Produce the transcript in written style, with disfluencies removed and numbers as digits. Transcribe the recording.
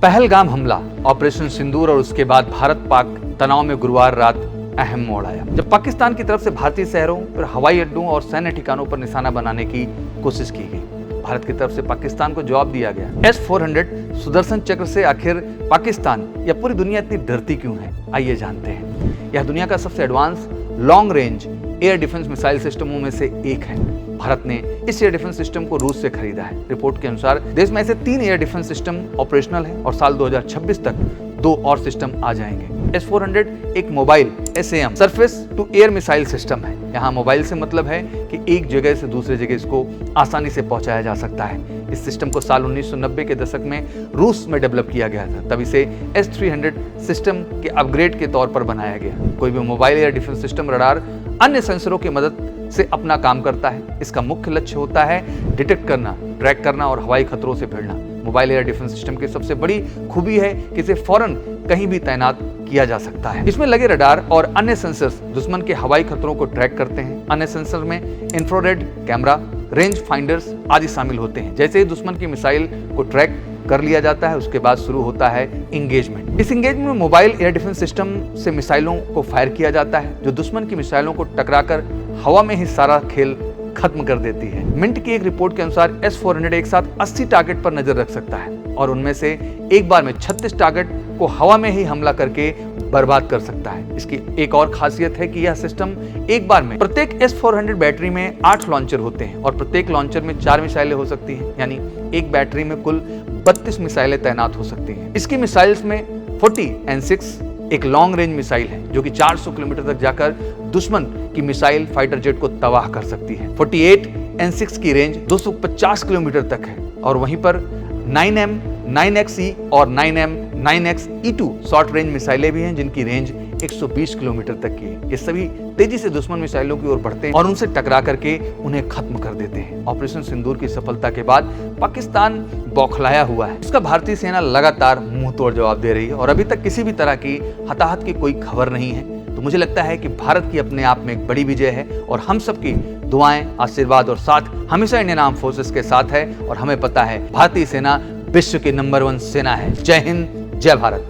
पहलगाम हमला, ऑपरेशन सिंदूर और उसके बाद भारत पाक तनाव में गुरुवार रात अहम मोड़ आया, जब पाकिस्तान की तरफ से भारतीय शहरों फिर हवाई अड्डों और सैन्य ठिकानों पर निशाना बनाने की कोशिश की गई। भारत की तरफ से पाकिस्तान को जवाब दिया गया। S-400 सुदर्शन चक्र से आखिर पाकिस्तान या पूरी दुनिया इतनी डरती क्यों है, आइए जानते हैं। यह दुनिया का सबसे advance long range air defence missile सिस्टमों में से एक है। भारत ने इस एयर डिफेंस सिस्टम को रूस से खरीदा है। रिपोर्ट के अनुसार देश में ऐसे 3 एयर डिफेंस सिस्टम ऑपरेशनल है और साल 2026 तक 2 और सिस्टम आ जाएंगे। S-400 एक mobile SAM surface to air missile system है। यहाँ मोबाइल से मतलब है कि एक जगह से दूसरे जगह इसको आसानी से पहुंचाया जा सकता है। इस सिस्टम को साल 1990 के दशक में रूस में डेवलप किया गया था, तब इसे S-300 सिस्टम के अपग्रेड के तौर पर बनाया गया। कोई भी mobile air defence system radar अन्य सेंसरों की मदद से अपना काम करता है। इसका मुख्य लक्ष्य होता है डिटेक्ट करना, ट्रैक करना और हवाई खतरों से भिड़ना। मोबाइल एयर डिफेंस सिस्टम की सबसे बड़ी खूबी है कि इसे फौरन कहीं भी तैनात किया जा सकता है। इसमें लगे रडार और अन्य सेंसर्स दुश्मन के हवाई खतरों को ट्रैक करते हैं। अन्य सेंसर में इंफ्रारेड कैमरा, रेंज फाइंडर्स आदि शामिल होते हैं। जैसे ही दुश्मन की मिसाइल को ट्रैक कर लिया जाता है, उसके बाद शुरू होता है इंगेजमेंट। इस इंगेजमेंट में मोबाइल एयर डिफेंस सिस्टम से मिसाइलों को फायर किया जाता है, जो दुश्मन की मिसाइलों को टकराकर हवा में ही सारा खेल खत्म कर देती है। मिंट की एक रिपोर्ट के अनुसार S-400 एक साथ 80 टारगेट पर नजर रख सकता है और उनमें से एक बार में 36 टारगेट को हवा में ही हमला करके बर्बाद कर सकता है। इसकी एक और खासियत है कि यह सिस्टम एक बार में प्रत्येक S-400 बैटरी में 8 लॉन्चर होते हैं और प्रत्येक लॉन्चर में 4 मिसाइलें हो सकती हैं, यानी एक बैटरी में कुल 32 मिसाइलें तैनात हो सकती हैं। इसकी मिसाइल्स में 40N6 एक लॉन्ग रेंज मिसाइल है जो कि 400 किलोमीटर तक जाकर दुश्मन की मिसाइल फाइटर जेट को तबाह कर सकती है। 48N6 की रेंज 250 किलोमीटर तक है और वहीं पर 9M 9XE और 9M 9XE2 शॉर्ट रेंज मिसाइलें भी हैं जिनकी रेंज 120 किलोमीटर तक की है। ये सभी तेजी से दुश्मन मिसाइलों की ओर बढ़ते हैं और उनसे टकरा करके उन्हें खत्म कर देते हैं। ऑपरेशन सिंदूर की सफलता के बाद पाकिस्तान बौखलाया हुआ है। इसका भारतीय सेना लगातार मुंह तोड़ जवाब दे रही है और अभी तक किसी भी तरह की हताहत की कोई खबर नहीं है। तो मुझे लगता है कि भारत की अपने आप में एक बड़ी विजय है और हम सबकी दुआएं, आशीर्वाद और साथ हमेशा इंडियन आर्म फोर्सेस के साथ है और हमें पता है भारतीय सेना विश्व की नंबर 1 सेना है। जय हिंद, जय भारत।